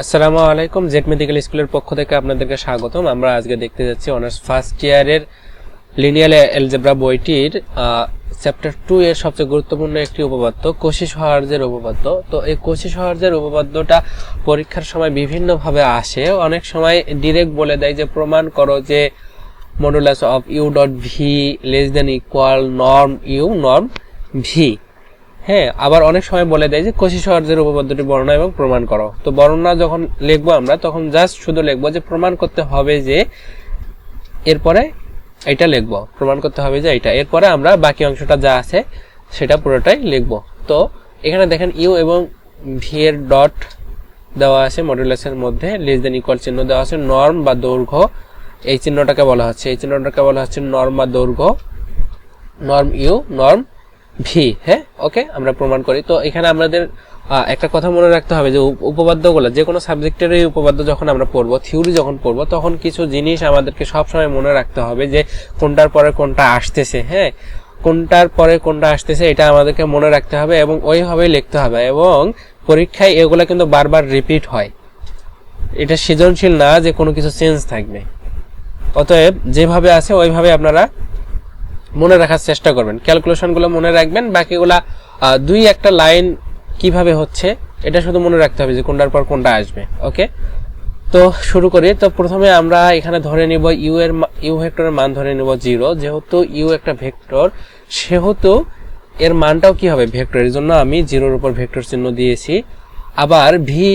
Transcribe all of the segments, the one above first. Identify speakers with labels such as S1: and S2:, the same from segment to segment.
S1: আসসালামু আলাইকুম জেটমেথিক্যাল স্কুলের পক্ষ থেকে আপনাদেরকে স্বাগতম। আমরা আজকে দেখতে যাচ্ছি অনার্স ফার্স্ট ইয়ারের লিনিয়ার অ্যালজেব্রা বইটির চ্যাপ্টার 2 এর সবচেয়ে গুরুত্বপূর্ণ একটি উপপাদ্য কৌচি সহর্যের উপপাদ্য। তো এই কৌচি সহর্যের উপপাদ্যটা পরীক্ষার সময় বিভিন্নভাবে আসে। অনেক সময় ডিরেক্ট বলে দেয় যে প্রমাণ করো যে modulus of u dot v less than equal norm u norm v. হ্যাঁ, আবার অনেক সময় বলে দেয় যে কৌচি সহর্যের উপপাদ্যটি বর্ণনা এবং প্রমাণ করো। তো বর্ণনা যখন লিখবো আমরা তখন জাস্ট শুধু লিখবো যে প্রমাণ করতে হবে যে, এরপরে এটা লিখবো, প্রমাণ করতে হবে যে এটা, এরপরে আমরা বাকি অংশটা যা আছে সেটা পুরোটাই লিখবো। তো এখানে দেখেন ইউ এবং ভি এর ডট দেওয়া আছে মডুলাসের মধ্যে, লেস দেন ইকুয়াল চিহ্ন দেওয়া আছে, নর্ম বা দৈর্ঘ্য এই চিহ্নটাকে বলা হচ্ছে নর্ম বা দৈর্ঘ্য, নর্ম ইউ নর্ম ভি। হ্যাঁ, ওকে, আমরা প্রমাণ করি। তো এখানে আমাদের একটা কথা মনে রাখতে হবে যে উপপাদ্যগুলো, যে কোনো সাবজেক্টের এই উপপাদ্য যখন আমরা পড়বো, থিওরি যখন পড়বো, তখন কিছু জিনিস আমাদেরকে সবসময় মনে রাখতে হবে যে কোনটার পরে কোনটা আসতেছে। হ্যাঁ, কোনটার পরে কোনটা আসতেছে এটা আমাদেরকে মনে রাখতে হবে এবং ওইভাবেই লিখতে হবে। এবং পরীক্ষায় এগুলো কিন্তু বারবার রিপিট হয়, এটা সৃজনশীল না যে কোনো কিছু চেঞ্জ থাকবে। অতএব যেভাবে আছে ওইভাবে আপনারা মনে রাখার চেষ্টা করবেন, ক্যালকুলেশনগুলো মনে রাখবেন, বাকিগুলা দুই একটা লাইন কিভাবে হচ্ছে এটা শুধু মনে রাখতে হবে যে কোনটার পর কোনটা আসবে। ওকে, তো শুরু করি। তো প্রথমে আমরা এখানে ধরে নিব ইউ ভেক্টরের মান ধরে নিব 0। যেহেতু ইউ একটা ভেক্টর সেহেতু এর মানটাও কি হবে ভেক্টর, এর জন্য আমি 0-র উপর ভেক্টর চিহ্ন দিয়েছি। আবার ভি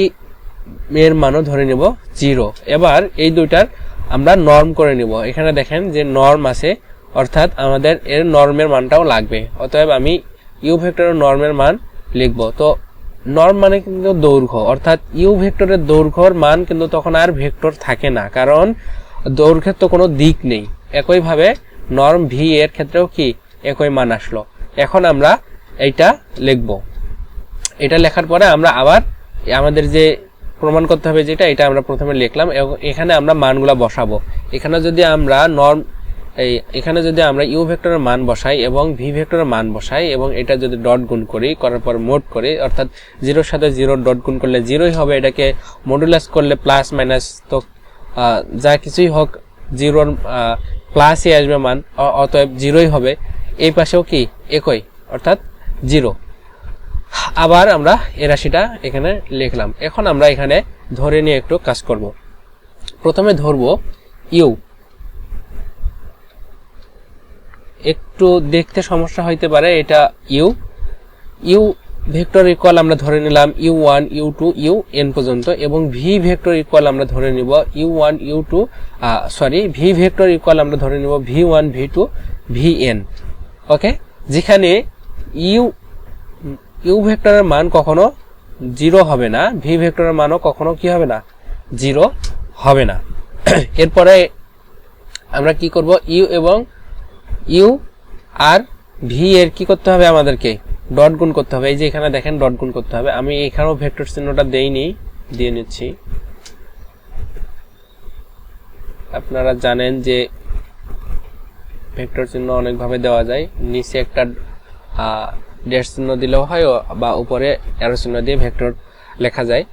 S1: এর মানও ধরে নিব 0। এবার এই দুইটার আমরা নর্ম করে নিব। এখানে দেখেন যে নর্ম আছে, অর্থাৎ আমাদের এর নর্মের মানটাও লাগবে। অতএব আমি ইউ ভেক্টরের নর্মের মান লিখব। তো নর্ম মানে কিন্তু দৈর্ঘ্য, অর্থাৎ ইউ ভেক্টরের দৈর্ঘ্যর মান কিন্তু তখন আর ভেক্টর থাকে না, কারণ দৈর্ঘ্যের তো কোনো দিক নেই। একইভাবে নর্ম ভি এর ক্ষেত্রেও কি একই মান আসলো। এখন আমরা এইটা লিখব। এটা লেখার পরে আমরা আবার আমাদের যে প্রমাণ করতে হবে যেটা, এটা আমরা প্রথমে লিখলাম। এখানে আমরা মানগুলা বসাবো। এখানে যদি আমরা ইউ ভেক্টরের মান বসাই এবং ভি ভেক্টরের মান বসাই এবং এটা যদি ডট গুণ করি, করার পর মোড করি, অর্থাৎ 0-র সাথে 0 ডট গুণ করলে 0ই হবে, এটাকে মডুলাস করলে প্লাস মাইনাস, তো যা কিছুই হোক 0-র প্লাসই আসবে মান, অতএব 0ই হবে। এই পাশেও কি একই, অর্থাৎ 0। আবার আমরা এই রাশিটা এখানে লিখলাম। এখন আমরা এখানে ধরে নিয়ে একটু কাজ করব। প্রথমে ধরবো ইউ। একটু দেখতে সমস্যা হইতে পারে, এটা ইউ ভেক্টর ইকুয়াল আমরা ধরে নিলাম u1 u2 un পর্যন্ত, এবং ভি ভেক্টর ইকুয়াল আমরা ধরে নিব u1 u2 V vector equal আমরা ধরে নিব v1 v2 vn। ওকে, যেখানে ইউ ভেক্টরের মান কখনো 0 হবে না, ভি ভেক্টরের মানও কখনো কি হবে না, 0 হবে না। এরপরে আমরা কি করব, ইউ আর ভি এর কি করতে হবে, আমাদেরকে ডট গুণ করতে হবে। এই যে এখানে দেখেন ডট গুণ করতে হবে। আমি এখানেও ভেক্টর চিহ্নটা দিয়ে নিচ্ছি। আপনারা জানেন যে ভেক্টর চিহ্ন অনেকভাবে দেওয়া যায়, নিচে একটা ড্যাশ চিহ্ন দিলেও হয় বা উপরে অ্যারো চিহ্ন দিয়ে ভেক্টর লেখা যায়।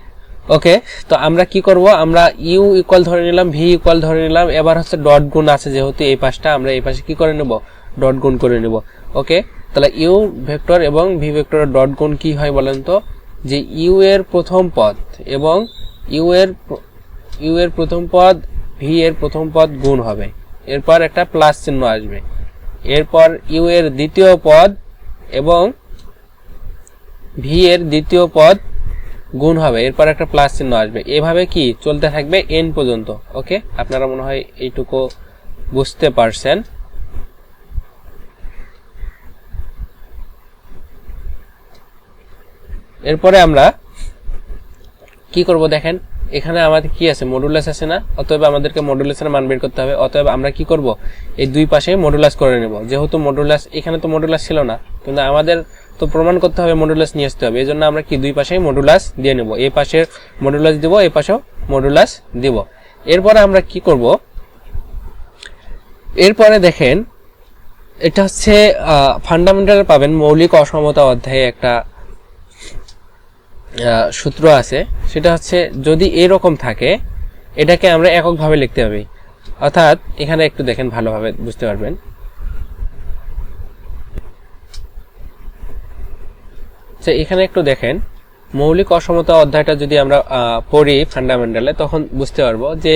S1: ওকে, তো আমরা কি করব, আমরা ইউ ইকুয়াল ধরে নিলাম, ভি ইকুয়াল ধরে নিলাম। এবার হচ্ছে ডট গুণ আছে, যেহেতু এই পাশটা, আমরা এই পাশে কি করে নেব, ডট গুণ করে নেব। ওকে, তাহলে ইউ ভেক্টর এবং ভি ভেক্টরের ডট গুণ কি হয় বলেন তো, যে ইউ এর প্রথম পদ এবং ইউ এর প্রথম পদ ভি এর প্রথম পদ গুণ হবে, এরপর একটা প্লাস চিহ্ন আসবে। এরপর ইউ এর দ্বিতীয় পদ এবং ভি এর দ্বিতীয় পদ গুণ হবে, এরপর একটা প্লাস চিহ্ন আসবে। এভাবে কি চলতে থাকবে এন পর্যন্ত। ওকে, আপনারা মনে হয় এইটুকু বুঝতে পারছেন। এরপরে আমরা কি করব, দেখেন এখানে আমাদের কি আছে, মডুলাস আছে না, অতএব আমাদেরকে মডুলাসের মান বের করতে হবে। অতএব আমরা কি করব, এই দুই পাশে মডুলাস করে নেব। যেহেতু মডুলাস, এখানে তো মডুলাস ছিল না, কিন্তু আমাদের তো প্রমাণ করতে হবে মডুলাস নিয়ে আসতে হবে, এই জন্য আমরা কি দুই পাশেই মডুলাস দিয়ে নেব। এই পাশে মডুলাস দিব, এই পাশেও মডুলাস দিব। এরপরে আমরা কি করব, এরপরে দেখেন এটা হচ্ছে ফান্ডামেন্টাল পাবেন মৌলিক অসমতা অধ্যায়ে একটা সূত্র আছে, সেটা হচ্ছে যদি এরকম থাকে এটাকে আমরা এককভাবে লিখতে হবে। অর্থাৎ এখানে একটু দেখেন, ভালোভাবে বুঝতে পারবেন। এখানে একটু দেখেন, মৌলিক অসমতা অধ্যায়টা যদি আমরা পড়ি ফান্ডামেন্টালে, তখন বুঝতে পারবো যে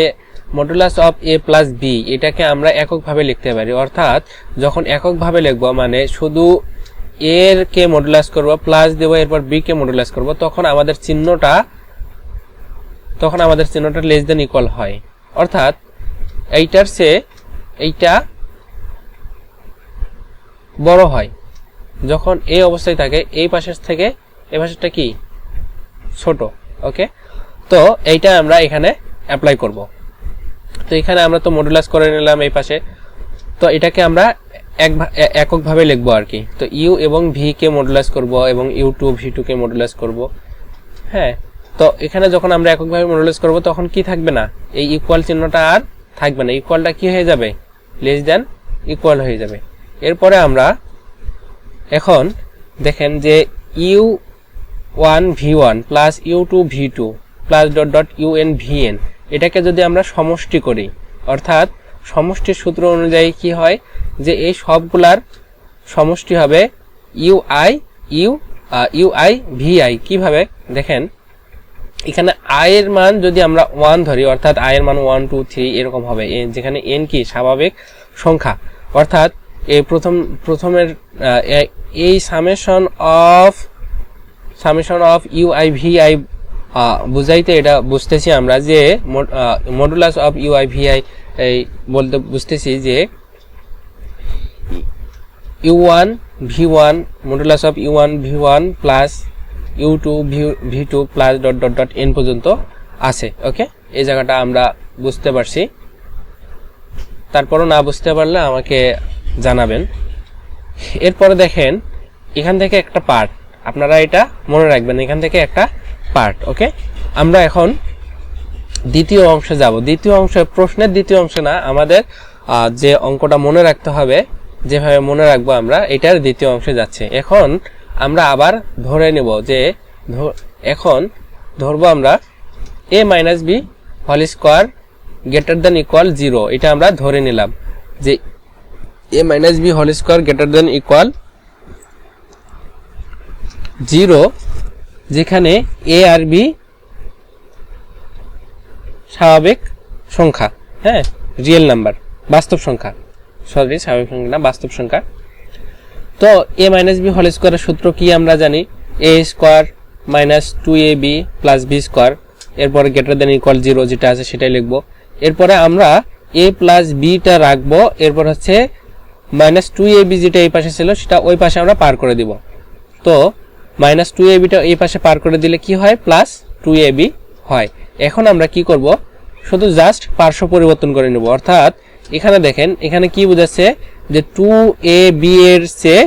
S1: modulus of a plus b এটাকে আমরা এককভাবে লিখতে পারি। অর্থাৎ যখন এককভাবে লিখবো মানে শুধু এর কে মডুলাস করব, প্লাস দেবো, এরপর বি কে মডুলাস করব, তখন আমাদের চিহ্নটা লেস দেন ইকুয়াল হয়। অর্থাৎ এইটার চেয়ে এইটা বড় হয়। যখন এই অবস্থায় থাকে, এই পাশের থেকে এই পাশেরটা কি ছোট। ওকে, তো এইটা আমরা এখানে অ্যাপ্লাই করব। তো এখানে আমরা তো মডুলাস করে নিলাম এই পাশে, তো এটাকে আমরা এককভাবে লিখবো আর কি। তো ইউ এবং ভি কে মডুলাস করব এবং u2 v2 কে মডুলাস করব। হ্যাঁ, তো এখানে যখন আমরা এককভাবে মডুলাস করব তখন কি থাকবে না, এই ইকুয়াল চিহ্নটা আর থাকবে না, ইকুয়ালটা কি হয়ে যাবে, লেস দেন ইকুয়াল হয়ে যাবে। এরপরে আমরা এখন দেখেন যে u1 v1 plus u2 v2 plus dot dot un vn এটাকে যদি আমরা সমষ্টি করি, অর্থাৎ সমষ্টির সূত্র অনুযায়ী কি হয় যে এই সবগুলার সমষ্টি হবে ui vi। কিভাবে দেখেন, এখানে i এর মান যদি আমরা 1 ধরি, অর্থাৎ i এর মান 1 2 3 এরকম হবে, যেখানে n কি স্বাভাবিক সংখ্যা। অর্থাৎ এই প্রথমের এই সামেশন অফ ui vi বুঝাইতে এটা বুঝতেছি আমরা যে মডুলাস অফ ui vi বলতে বুঝতেছি যে u1 v1 modulus of u1 v1 plus u2 v2 plus dot dot dot n পর্যন্ত আছে। ওকে, এই জায়গাটা আমরা বুঝতে পারছি। তারপরও না বুঝতে পারলে আমাকে জানাবেন। এরপরে দেখেন, এখান থেকে একটা পার্ট, আপনারা এটা মনে রাখবেন, এখান থেকে একটা পার্ট। ওকে, আমরা এখন দ্বিতীয় অংশে যাব। দ্বিতীয় অংশে, প্রশ্নের দ্বিতীয় অংশে না, আমাদের যে অঙ্কটা মনে রাখতে হবে, যেভাবে মনে রাখবো আমরা, এটার দ্বিতীয় অংশে যাচ্ছে। এখন আমরা আবার ধরে নেব যে এখন ধরবো আমরা a minus b whole square greater than equal 0। এটা আমরা ধরে নিলাম যে a minus b whole square greater than equal 0, যেখানে a আর b স্বাভাবিক সংখ্যা, হ্যাঁ, রিয়েল নাম্বার, বাস্তব সংখ্যা, সরি স্বাভাবিক সংখ্যা না, বাস্তব সংখ্যা। তো a মাইনাস বি হোল স্কোয়ারের সূত্র কি আমরা জানি, a square minus 2ab plus b square, এরপরে গ্রেটার দেন ইকুয়াল 0 যেটা আছে সেটাই লিখবো। এরপরে আমরা a প্লাস বিটা রাখবো, এরপর হচ্ছে মাইনাস 2ab যেটা এই পাশে ছিল সেটা ওই পাশে আমরা পার করে দিব। তো মাইনাস 2abটা এই পাশে পার করে দিলে কি হয়, প্লাস 2ab হয়। এখন আমরা কি করব, শুধু জাস্ট পার্শ্ব পরিবর্তন করে নেব। অর্থাৎ এখানে দেখেন, এখানে কি বোঝাচ্ছে যে 2ab এর চেয়ে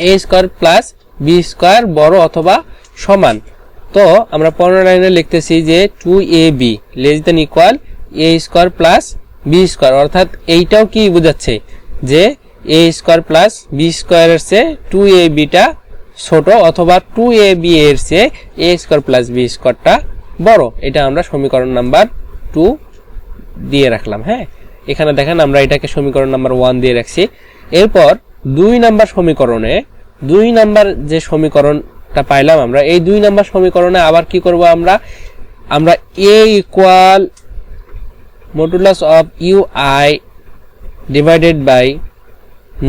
S1: a square plus b square বড় অথবা সমান। তো আমরা 15 লাইনে লিখতেছি যে 2ab less than equal a square plus b square. অর্থাৎ এইটাও কি বোঝাচ্ছে যে a স্কয়ার প্লাস b স্কয়ারের চেয়ে 2ab টা ছোট, অথবা 2ab এর চেয়ে a স্কয়ার প্লাস b স্কয়ারটা বড়। এটা আমরা সমীকরণ নাম্বার 2 দিয়ে রাখলাম। হ্যাঁ, এখানে দেখেন আমরা এটাকে সমীকরণ নাম্বার 1 দিয়ে রাখছি। এরপর 2 নাম্বার সমীকরণে, 2 নাম্বার যে সমীকরণটা পাইলাম আমরা, এই 2 নাম্বার সমীকরণে আবার কি করব, আমরা a equal modulus of ui divided by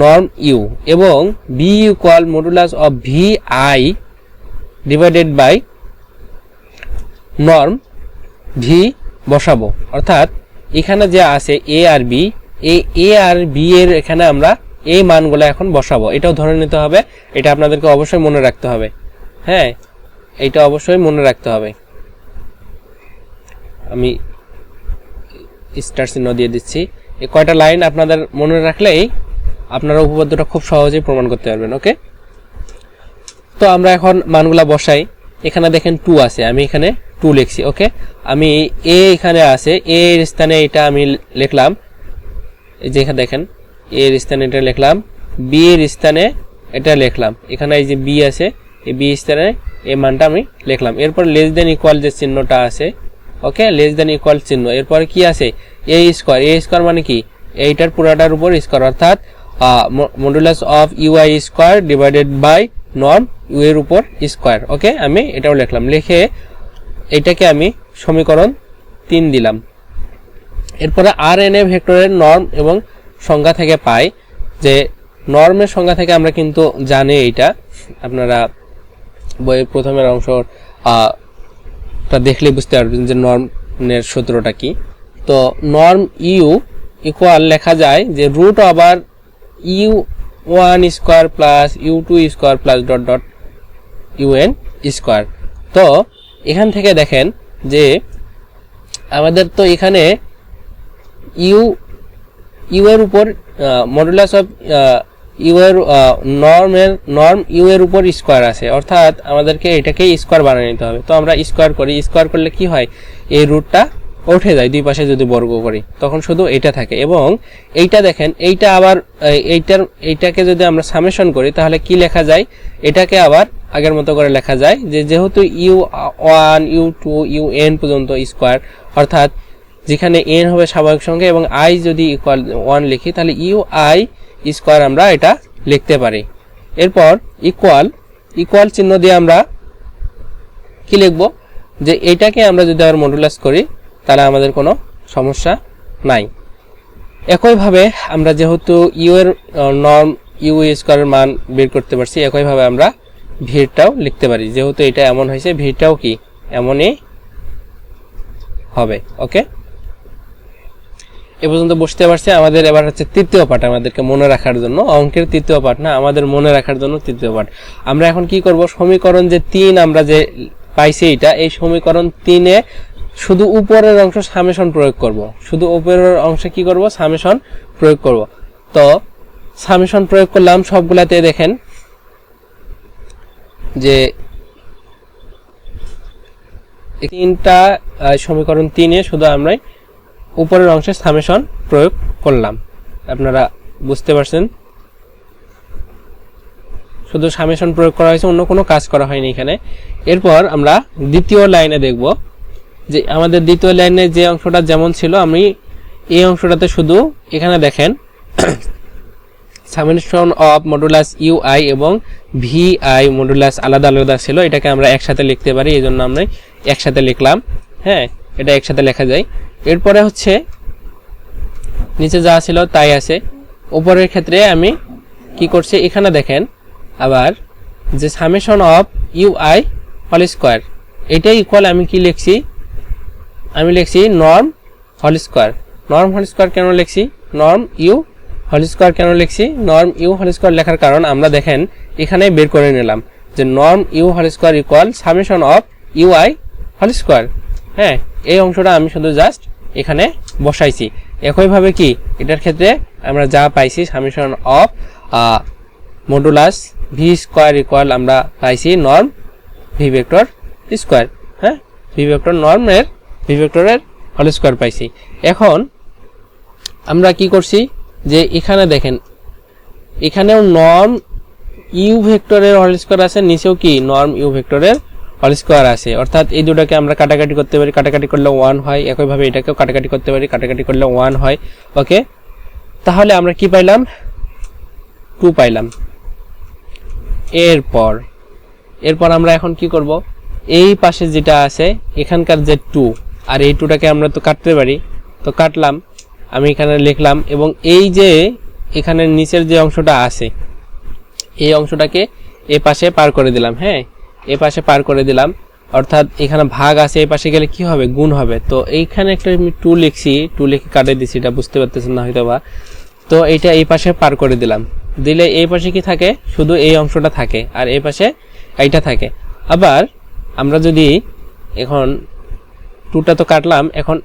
S1: norm u এবং b equal modulus of vi divided by norm v বসাবো। অর্থাৎ এখানে যে আছে a আর b, এই a আর b এর এখানে আমরা এই মানগুলো এখন বসাবো। এটাও ধরে নিতে হবে, এটা আপনাদেরকে অবশ্যই মনে রাখতে হবে। হ্যাঁ, এটা অবশ্যই মনে রাখতে হবে। আমি স্টার চিহ্ন দিয়ে দিচ্ছি। এই কয়টা লাইন আপনাদের মনে রাখলেই আপনারা উপপাদ্যটা খুব সহজেই প্রমাণ করতে পারবেন। ওকে, তো আমরা এখন মানগুলা বসাই। এখানে দেখেন 2 আছে, আমি এখানে 2 লিখছি। ওকে, আমি a এখানে আছে, a এর স্থানে এটা আমি লিখলাম, এই যে এখানে দেখেন a এর স্থানে এটা লিখলাম, b এর স্থানে এটা লিখলাম। এখানে এই যে b আছে, এই b স্থানে এই মানটা আমি লিখলাম। এরপর লেস দেন ইকুয়াল যে চিহ্নটা আছে, ওকে, লেস দেন ইকুয়াল চিহ্ন, এরপর কি আছে a স্কয়ার মানে কি এইটার পুরাটার উপর স্কয়ার, অর্থাৎ modulus of u i square divided by norm u এর উপর স্কয়ার। ওকে, আমি এটাও লিখলাম, লিখে এইটাকে আমি সমীকরণ 3 দিলাম। এরপরে আর এন এ ভেক্টরের নর্ম এবং সংজ্ঞা থেকে পাই, যে নর্মের সংজ্ঞা থেকে আমরা কিন্তু জানি, এইটা আপনারা বইয়ের প্রথমের অংশটা দেখলে বুঝতে পারবেন যে নর্মের সূত্রটা কি। তো নর্ম ইউ ইকুয়াল লেখা যায় যে root over u1 square plus u2 square plus dot dot un square. তো এখান থেকে দেখেন যে আমাদের তো এখানে ইউ এর উপর মডুলাস অফ ইউ এর নর্ম ইউ এর উপর স্কয়ার আছে, অর্থাৎ আমাদেরকে এটাকে স্কয়ার বানিয়ে নিতে হবে। তো আমরা স্কয়ার করি, স্কয়ার করলে কি হয়, এই রুটটা উঠে যায়, দুই পাশে যদি বর্গ করি তখন শুধু এটা থাকে। এবং এইটা দেখেন, এইটা আবার এইটাকে যদি আমরা সামেশন করি তাহলে কি লেখা যায়, এটাকে আবার আগের মতো করে লেখা যায় যে যেহেতু u1 u2 un পর্যন্ত স্কয়ার, অর্থাৎ যেখানে n হবে স্বাভাবিক সংখ্যা এবং i যদি ইকুয়াল 1 লিখি তাহলে ui স্কয়ার আমরা এটা লিখতে পারি। এরপর ইকুয়াল চিহ্ন দিয়ে আমরা কি লিখব, যে এটাকে আমরা যদি আবার মডুলাস করি তাহলে আমাদের কোনো সমস্যা নাই। একইভাবে আমরা যেহেতু ইউ এর নর্ম ইউ স্কয়ারের মান বের করতে পারছি, একইভাবে আমরা ভিটাও লিখতে পারি, যেহেতু এটা এমন হয়েছে ভিটাও কি এমনই হবে। ওকে, এ পর্যন্ত বুঝতে পারছি। আমাদের এবার হচ্ছে তৃতীয় পার্ট, আমাদেরকে মনে রাখার জন্য, অঙ্কের তৃতীয় পার্ট না, আমাদের মনে রাখার জন্য তৃতীয় পার্ট। আমরা এখন কি করব, সমীকরণ যে 3 আমরা যে পাইছি এটা, এই সমীকরণ 3-এ শুধু উপরের অংশ সামেশন প্রয়োগ করব, শুধু উপরের অংশে কি করব, সামেশন প্রয়োগ করব। তো সামেশন প্রয়োগ করলাম সবগুলাতে, দেখেন যে 3টা সমীকরণ 3-এ শুধু আমরা উপরের অংশে সামেশন প্রয়োগ করলাম। আপনারা বুঝতে পারছেন, শুধু সামেশন প্রয়োগ করা হয়েছে, অন্য কোনো কাজ করা হয়নি এখানে। এরপর আমরা দ্বিতীয় লাইনে দেখব যে আমাদের দ্বিতীয় লাইনে যে অংশটা যেমন ছিল, আমি এই অংশটাতে শুধু এখানে দেখেন সামেশন অফ মডুলাস ইউআই এবং ভিআই মডুলাস আলাদা আলাদা ছিল, এটাকে আমরা একসাথে লিখতে পারি, এই জন্য আমরা একসাথে লিখলাম। হ্যাঁ, এটা একসাথে লেখা যায়। এরপরে হচ্ছে নিচে যা ছিল তাই আছে। উপরের ক্ষেত্রে আমি কি করছি, এখানে দেখেন আবার যে summation of u i whole square, এটাই ইকুয়াল আমি কি লিখছি, আমি লিখছি norm whole square. Norm whole square কেন লিখছি, নর্ম ইউ হোল স্কয়ার কেন লিখছি, নর্ম ইউ হোল স্কয়ার লেখার কারণ আমরা দেখেন এখানে বের করে নিলাম যে norm u whole square equal summation of u i whole square. হ্যাঁ, এই অংশটা আমি শুধু জাস্ট এখানে বসাইছি। একইভাবে কি এটার ক্ষেত্রে আমরা যা পাইছি summation of modulus V square equal আমরা পাইছি নর্ম ভি ভেক্টর স্কয়ার। হ্যাঁ, ভি ভেক্টর নর্মের ভি ভেক্টরের হোল স্কয়ার পাইছি। এখন আমরা কি করছি যে এখানে দেখেন এখানেও নর্ম ইউ ভেক্টরের হোল স্কয়ার আছে, নিচেও কি নর্ম ইউ ভেক্টরের হোল স্কয়ার আছে, অর্থাৎ এই দুটোকে আমরা কাটাকাটি করতে পারি, কাটাকাটি করলে 1 হয়। একইভাবে এটাকেও কাটাকাটি করতে পারি, কাটাকাটি করলে 1 হয়। ওকে, তাহলে আমরা কি পাইলাম, 2 পাইলাম। এরপর আমরা এখন কি করব, এই পাশে যেটা আছে এখানকার যে 2 আর এই 2টাকে আমরা তো কাটতে পারি, তো কাটলাম, আমি এখানে লিখলাম। এবং এই যে এখানে নিচের যে অংশটা আছে এই অংশটাকে এই পাশে পার করে দিলাম। হ্যাঁ, এই পাশে পার করে দিলাম, অর্থাৎ এখানে ভাগ আছে, এই পাশে গেলে কি হবে, গুণ হবে। তো এইখানে একটা আমি 2 লিখছি, 2 লিখে কাটে দিছি, এটা বুঝতে পারতেছেন না হয়তো বা। তো এইটা এই পাশে পার করে দিলাম, দিলে এই পাশে কি থাকে, শুধু এই অংশটা থাকে আর এই পাশে এইটা থাকে। আবার আমরা যদি এখন 2টা তো কাটলাম, এখন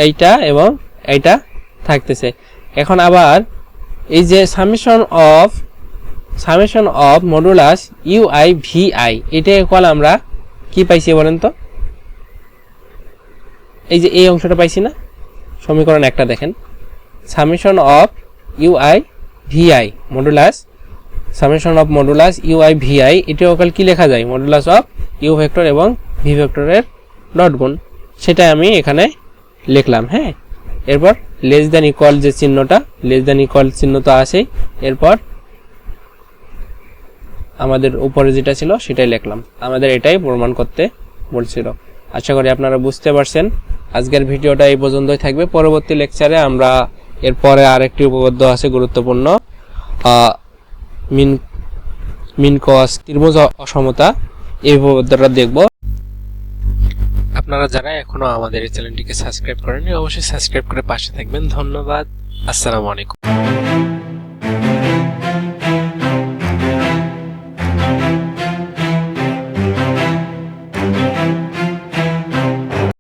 S1: এইটা এবং এইটা থাকতেছে। এখন আবার এই যে summation of modulus u i v i, এটা ইকুয়াল আমরা কি পাইছি বলেন তো, এই যে এই অংশটা পাইছি না, সমীকরণ একটা দেখেন summation of u i v i modulus summation of modulus u i v i integral কি লেখা যায় মডুলাস অফ ইউ ভেক্টর এবং ভি ভেক্টরের ডট গুণ সেটা আমি এখানে লিখলাম হ্যাঁ এরপর লেস দ্যান ইকুয়াল যে চিহ্নটা লেস দ্যান ইকুয়াল চিহ্ন তো আছেই এরপর আমাদের উপরে যেটা ছিল সেটাই লিখলাম আমাদের এটাই প্রমাণ করতে বলছিল আশা করি আপনারা বুঝতে পারছেন আজকের ভিডিওটা এই পর্যন্তই থাকবে পরবর্তী লেকচারে আমরা এরপরে আরেকটি উপপাদ্য আছে গুরুত্বপূর্ণ মিন কস ত্রিভুজ অসমতা এই উপপাদ্যটা দেখব আপনারা যারা এখনো আমাদের এই চ্যানেলটিকে সাবস্ক্রাইব করেননি অবশ্যই সাবস্ক্রাইব করে পাশে থাকবেন ধন্যবাদ আসসালামু আলাইকুম